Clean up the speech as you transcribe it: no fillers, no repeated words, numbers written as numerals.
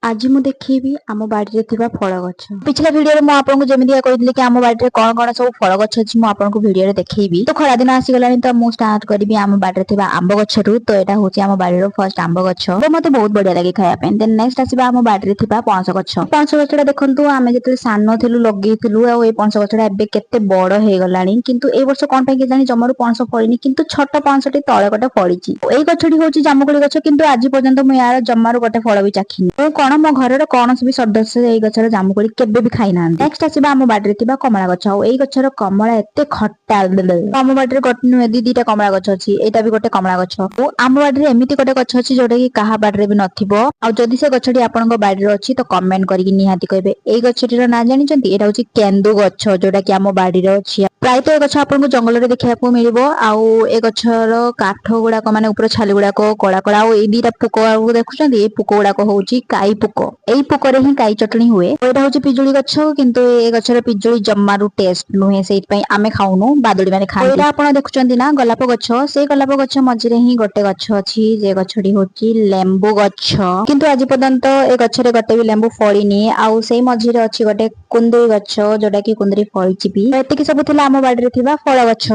आज मु देखी आम बाड़ी में फल गछ पिछला वीडियो में आपको जमी कहती कि आम बाड़ी कौन कौन सब फल गछ अच्छी मुझे वीडियो देखी तो खरा दिन आसीगला तो मुझे स्टार्ट करी आम बाड़ी में आंब गछ तो यहाँ हूँ आम बाड़ी फर्स्ट आंब गछ तो मत बहुत बढ़िया लगे खायापी देन नेक्स्ट आसवा आम बाड़ी में पणस गछ देखु आम जो सान थिलु लगेलु ये पणस गछटा एवं केते बड़ हो गला किंतु ए वर्ष कौन पे जानी जमारू पणस फड़ी किंतु छोट पणसटी तले गोटे फड़ी ये गछटी हूँ जामुकोली गछ किंतु आज पर्यंत मुझे यार जमारू गोटे फल भी चाखी कौन मो घर कौन भी सदस्य ये गचर जामुकोली केबे भी खाई ना नेक्स्ट आसवा आम बाड़ी में कमला गछ और ये गचर कमला एते खट्टा आम बाड़ी में नुहे दीटा कमला गछ अच्छी यहाँ भी गोटे कमला गछ आम बाड़ी में एमती गोटे गछ अच्छी जोटा कि क्या बाड़ी भी नथिबो आ जदि से गछटी आपन बाड़ी में अच्छी तो कमेंट करके निहाती कहबे ए गछटीर ना जानिचंती एटा होची केंदु गछ जोटा कि आम बाड़ी में अच्छी प्रायतः ए गछ आपन जंगल में देखा मिलिबो आउ ए गछर काठ गुड़ाक माने ऊपर छाली गुड़ाक कड़ा कड़ा और ये दीटा पुक देखुछंती ए पुक गुड़ाक होची काई पुक एई पुकरे ही काई चटनी हुए एटा होची पिजुली गछ किंतु ए गछर पिजुली जम्मारू टेस्ट नुहे सेइत पई आमे खाउनु बादुड़ी माने खाइ एटा आपन देखुछंती ना गलाप गछ से गलाप गछ मझिरे ही गोटे गछ अछि जे गछडी होची लेंबू गछ किंतु आज पर्यंत ए गछरे गोटे भी लेंबू फळिनी आउ सेई मझिरे अछि गोटे कुंदरी गछ जोटा कि कुंदरी फळिची भी एतिकी सब थिला आम बाड़ी रे थिबा फळ गछ।